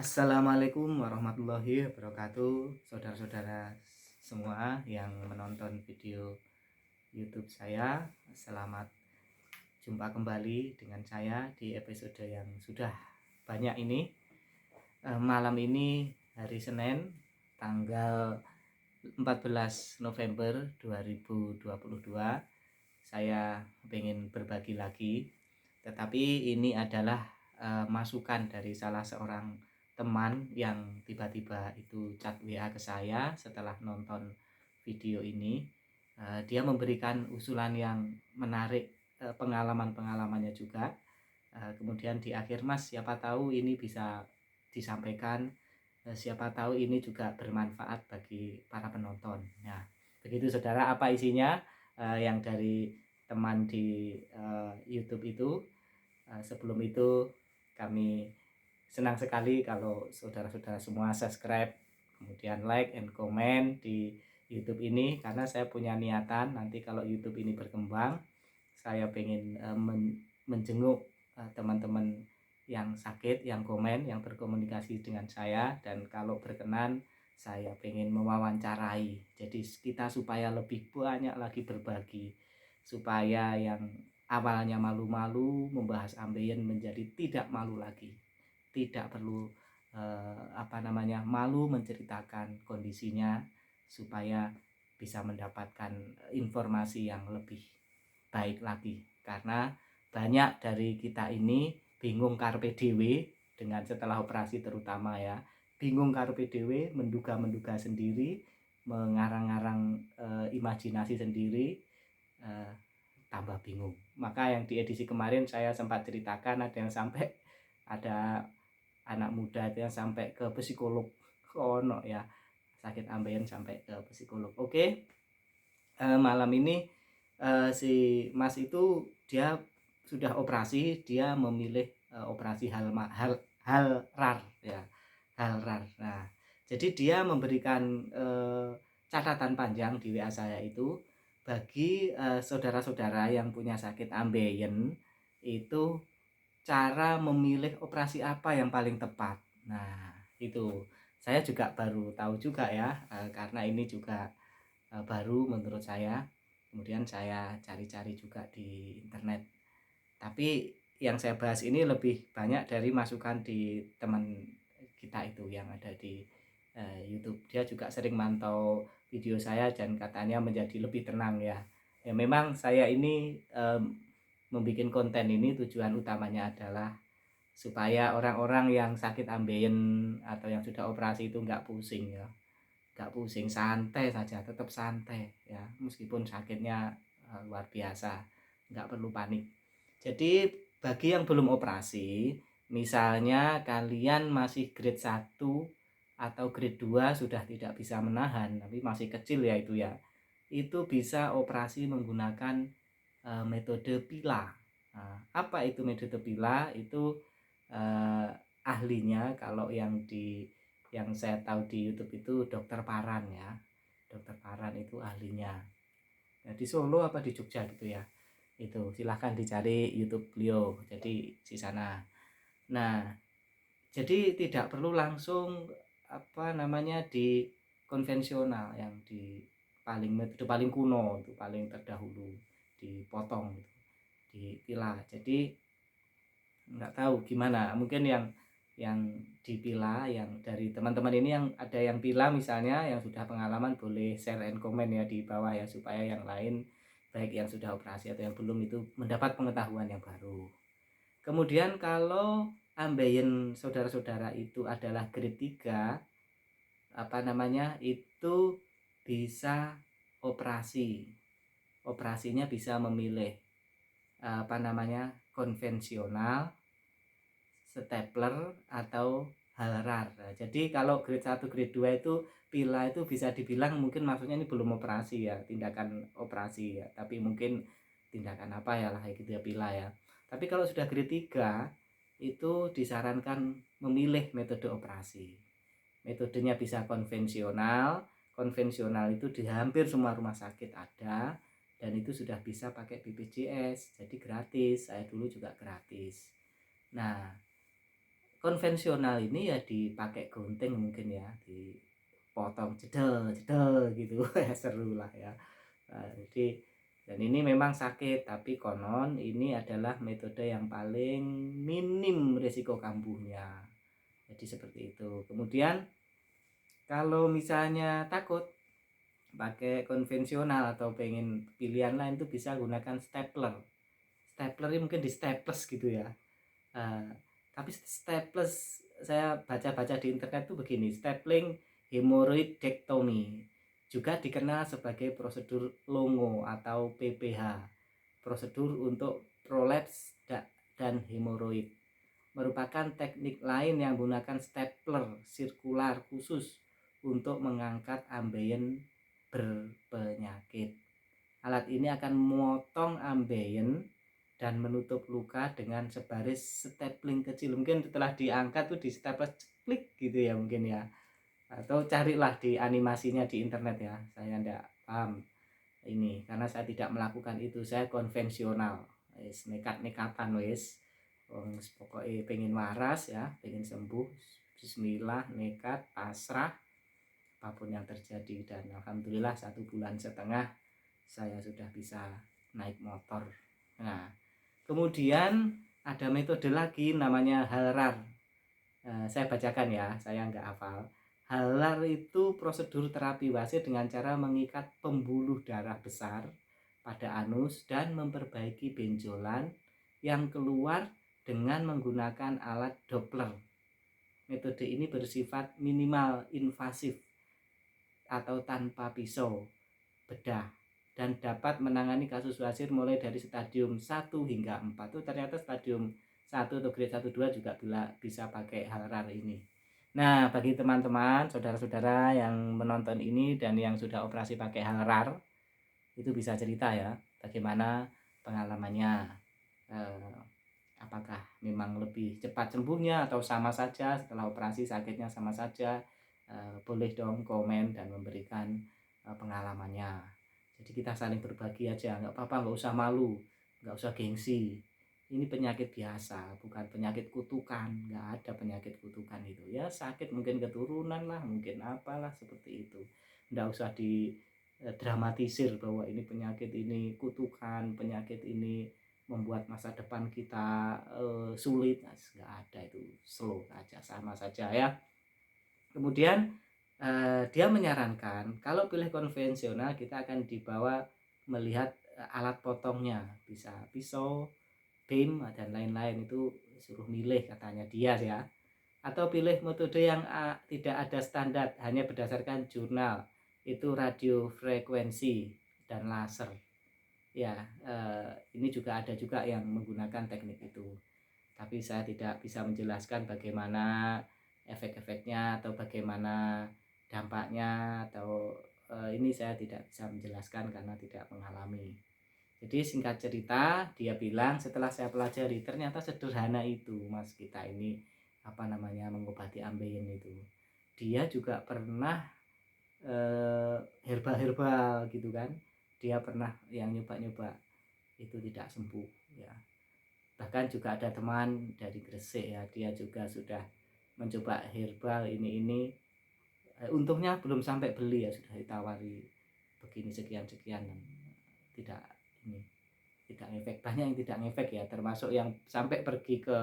Assalamualaikum warahmatullahi wabarakatuh, saudara-saudara semua yang menonton video YouTube saya. Selamat jumpa kembali dengan saya di episode yang sudah banyak ini. Malam ini hari Senin tanggal 14 November 2022. Saya ingin berbagi lagi, tetapi ini adalah masukan dari salah seorang teman yang tiba-tiba itu chat WA ke saya setelah nonton video ini. Dia memberikan usulan yang menarik, pengalaman-pengalamannya juga. Kemudian di akhir, Mas, siapa tahu ini bisa disampaikan, siapa tahu ini juga bermanfaat bagi para penonton. Nah, begitu saudara, apa isinya yang dari teman di YouTube itu. Sebelum itu kami senang sekali kalau saudara-saudara semua subscribe, kemudian like and comment di YouTube ini, karena saya punya niatan nanti kalau YouTube ini berkembang, saya pengen menjenguk teman-teman yang sakit, yang komen, yang berkomunikasi dengan saya, dan kalau berkenan saya pengen mewawancarai. Jadi kita supaya lebih banyak lagi berbagi, supaya yang awalnya malu-malu membahas ambeien menjadi tidak malu lagi, tidak perlu malu menceritakan kondisinya, supaya bisa mendapatkan informasi yang lebih baik lagi. Karena banyak dari kita ini bingung karpe dewe dengan setelah operasi terutama ya, bingung karpe dewe, menduga-menduga sendiri, mengarang-arang imajinasi sendiri, tambah bingung. Maka yang di edisi kemarin saya sempat ceritakan, ada yang sampai, ada anak muda yang sampai ke psikolog, kono ya, sakit ambeien sampai ke psikolog. Oke, malam ini si Mas itu dia sudah operasi, dia memilih operasi hal rar ya, hal rar. Nah, jadi dia memberikan catatan panjang di WA saya itu, bagi saudara-saudara yang punya sakit ambeien itu, cara memilih operasi apa yang paling tepat. Nah, itu saya juga baru tahu juga ya, karena ini juga baru menurut saya. Kemudian saya cari-cari juga di internet. Tapi yang saya bahas ini lebih banyak dari masukan di teman kita itu yang ada di YouTube. Dia juga sering mantau video saya dan katanya menjadi lebih tenang ya. Ya memang saya ini membuat konten ini tujuan utamanya adalah supaya orang-orang yang sakit ambeien atau yang sudah operasi itu nggak pusing ya, nggak pusing, santai saja, tetap santai ya, meskipun sakitnya luar biasa, nggak perlu panik. Jadi bagi yang belum operasi, misalnya kalian masih grade 1 atau grade 2 sudah tidak bisa menahan, tapi masih kecil ya, itu bisa operasi menggunakan metode PILA. Nah, apa itu metode PILA? Itu ahlinya, kalau yang saya tahu di YouTube itu Dokter Paran ya. Dokter Paran itu ahlinya. Nah, di Solo apa di Jogja gitu ya. Itu silahkan dicari YouTube beliau. Jadi di sana. Nah, jadi tidak perlu langsung di konvensional, yang di metode paling kuno, itu paling terdahulu, dipotong gitu, dipilah. Jadi nggak tahu gimana, mungkin yang dipilah, yang dari teman-teman ini yang ada yang pilah misalnya, yang sudah pengalaman, boleh share and comment ya di bawah ya, supaya yang lain, baik yang sudah operasi atau yang belum, itu mendapat pengetahuan yang baru. Kemudian kalau ambeien saudara-saudara itu adalah grade 3, itu bisa operasinya bisa memilih konvensional, stapler, atau halrar. Nah, jadi kalau grade 1 grade 2 itu pila, itu bisa dibilang mungkin maksudnya ini belum operasi ya, tindakan operasi ya, tapi mungkin tindakan apa ya lah gitu ya, pila ya. Tapi kalau sudah grade 3 itu disarankan memilih metode operasi. Metodenya bisa konvensional itu di hampir semua rumah sakit ada, dan itu sudah bisa pakai BPJS, jadi gratis. Saya dulu juga gratis. Nah, konvensional ini ya dipakai gunting mungkin ya, dipotong jedel jedel gitu. Ya seru lah ya. Jadi dan ini memang sakit, tapi konon ini adalah metode yang paling minim risiko kambuhnya. Jadi seperti itu. Kemudian kalau misalnya takut pakai konvensional atau pengen pilihan lain, tuh bisa gunakan stapler. Stapler ini mungkin di staples gitu ya. Uh, tapi staples saya baca-baca di internet tuh begini, stapling hemoroidectomy juga dikenal sebagai prosedur Longo atau PPH, prosedur untuk prolaps dan hemoroid, merupakan teknik lain yang menggunakan stapler sirkular khusus untuk mengangkat ambeien berpenyakit. Alat ini akan memotong ambeien dan menutup luka dengan sebaris stapling kecil. Mungkin setelah diangkat tuh di stapler klik gitu ya mungkin ya. Atau carilah di animasinya di internet ya. Saya tidak paham ini karena saya tidak melakukan itu. Saya konvensional. Wis nekat-nekatan wis. Pokoknya pengen waras ya, pengen sembuh. Bismillah, nekat, pasrah apapun yang terjadi, dan alhamdulillah 1,5 bulan saya sudah bisa naik motor. Nah, kemudian ada metode lagi namanya Halrar. Saya bacakan ya, saya nggak hafal. Halrar itu prosedur terapi wasit dengan cara mengikat pembuluh darah besar pada anus dan memperbaiki benjolan yang keluar dengan menggunakan alat Doppler. Metode ini bersifat minimal invasif atau tanpa pisau bedah dan dapat menangani kasus wasir mulai dari stadium 1 hingga 4. Itu ternyata stadium 1 atau grade 1 2 juga bisa pakai Halrar ini. Nah, bagi teman-teman, saudara-saudara yang menonton ini dan yang sudah operasi pakai Halrar, itu bisa cerita ya bagaimana pengalamannya. Apakah memang lebih cepat sembuhnya atau sama saja setelah operasi sakitnya sama saja. Boleh dong komen dan memberikan pengalamannya. Jadi kita saling berbagi aja, nggak apa-apa, nggak usah malu, nggak usah gengsi. Ini penyakit biasa, bukan penyakit kutukan. Nggak ada penyakit kutukan itu. Ya sakit mungkin keturunan lah, mungkin apalah seperti itu. Nggak usah didramatisir bahwa ini penyakit ini kutukan, penyakit ini membuat masa depan kita sulit. Nah, nggak ada itu, slow aja, sama saja ya. Kemudian dia menyarankan kalau pilih konvensional kita akan dibawa melihat alat potongnya, bisa pisau, beam dan lain-lain, itu suruh milih katanya dia ya. Atau pilih metode yang tidak ada standar, hanya berdasarkan jurnal, itu radiofrekuensi dan laser. Ya, ini juga ada juga yang menggunakan teknik itu. Tapi saya tidak bisa menjelaskan bagaimana efek-efeknya atau bagaimana dampaknya, atau ini saya tidak bisa menjelaskan karena tidak mengalami. Jadi singkat cerita, dia bilang setelah saya pelajari ternyata sederhana itu mas kita ini mengobati ambeien itu. Dia juga pernah herbal-herbal gitu kan. Dia pernah yang nyoba-nyoba itu tidak sembuh ya. Bahkan juga ada teman dari Gresik ya, dia juga sudah mencoba herbal ini untungnya belum sampai beli ya, sudah ditawari begini sekian-sekian, tidak tidak ngefek. Banyak yang tidak ngefek ya, termasuk yang sampai pergi ke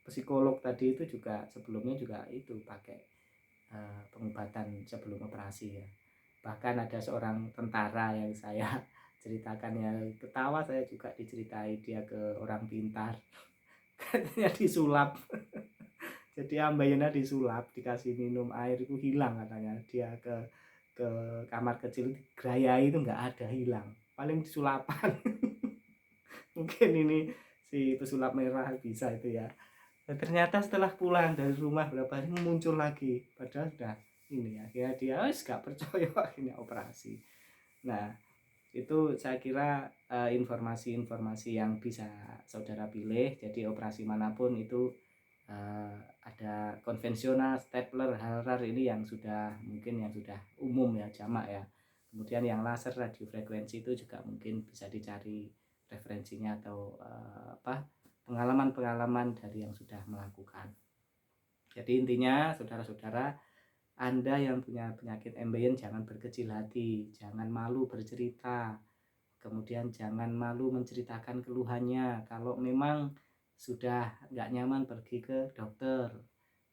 psikolog tadi itu juga sebelumnya juga itu pakai pengobatan sebelum operasi ya. Bahkan ada seorang tentara yang saya ceritakan ya, ketawa saya juga diceritai, dia ke orang pintar katanya disulap. Jadi ambayana disulap, dikasih minum air itu hilang katanya. Dia ke kamar kecil gerayai itu nggak ada, hilang, paling disulapan. Mungkin ini si pesulap merah bisa itu ya. Dan ternyata setelah pulang dari rumah berapa hari muncul lagi, padahal sudah ini ya, dia gak percaya akhirnya operasi. Nah itu saya kira informasi-informasi yang bisa saudara pilih. Jadi operasi manapun itu ada konvensional, stapler, Halrar ini yang sudah mungkin yang sudah umum ya, jamak ya. Kemudian yang laser radiofrekuensi itu juga mungkin bisa dicari referensinya atau pengalaman-pengalaman dari yang sudah melakukan. Jadi intinya saudara-saudara, Anda yang punya penyakit ambeien jangan berkecil hati, jangan malu bercerita, kemudian jangan malu menceritakan keluhannya. Kalau memang sudah nggak nyaman, pergi ke dokter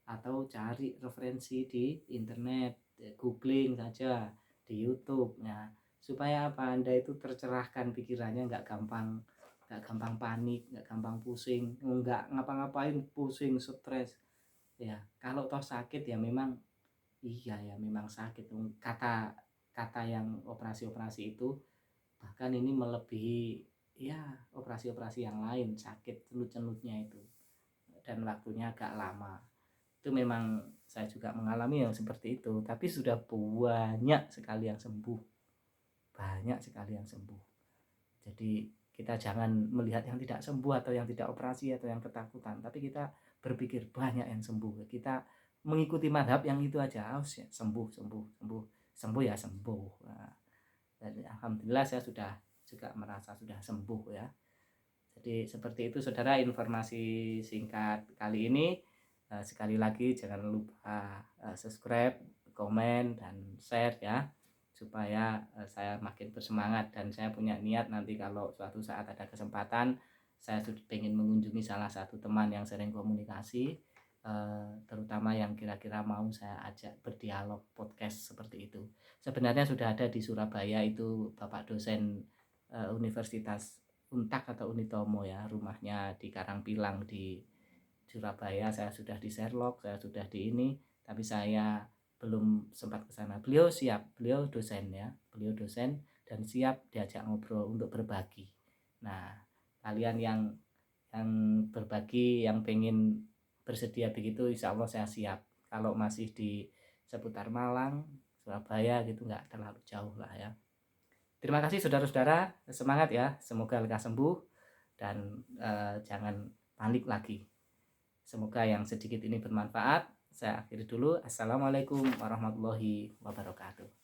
atau cari referensi di internet, googling saja di YouTube. Nah, supaya apa, Anda itu tercerahkan pikirannya, nggak gampang panik, nggak gampang pusing, nggak ngapa-ngapain pusing, stres. Ya, kalau toh sakit ya memang iya ya memang sakit. Kata yang operasi-operasi itu bahkan ini melebihi ya operasi-operasi yang lain, sakit cenut-cenutnya itu dan waktunya agak lama. Itu memang saya juga mengalami yang seperti itu, tapi sudah banyak sekali yang sembuh. Banyak sekali yang sembuh. Jadi kita jangan melihat yang tidak sembuh atau yang tidak operasi atau yang ketakutan, tapi kita berpikir banyak yang sembuh. Kita mengikuti madhab yang itu aja, sembuh ya sembuh. Nah, dan alhamdulillah saya sudah juga merasa sudah sembuh ya. Jadi seperti itu saudara, informasi singkat kali ini. Sekali lagi jangan lupa subscribe, komen, dan share ya, supaya saya makin bersemangat. Dan saya punya niat nanti kalau suatu saat ada kesempatan, saya sudah ingin mengunjungi salah satu teman yang sering komunikasi, terutama yang kira-kira mau saya ajak berdialog podcast seperti itu. Sebenarnya sudah ada di Surabaya, itu Bapak dosen Universitas Untak atau Unitomo ya, rumahnya di Karangpilang di Surabaya. Saya sudah di Sherlock, saya sudah di ini, tapi saya belum sempat ke sana. Beliau siap, beliau dosen ya, beliau dosen dan siap diajak ngobrol untuk berbagi. Nah, kalian yang berbagi, yang pengen bersedia begitu, insya Allah saya siap. Kalau masih di seputar Malang, Surabaya gitu, nggak terlalu jauh lah ya. Terima kasih saudara-saudara, semangat ya, semoga lekas sembuh dan jangan panik lagi. Semoga yang sedikit ini bermanfaat. Saya akhiri dulu. Assalamualaikum warahmatullahi wabarakatuh.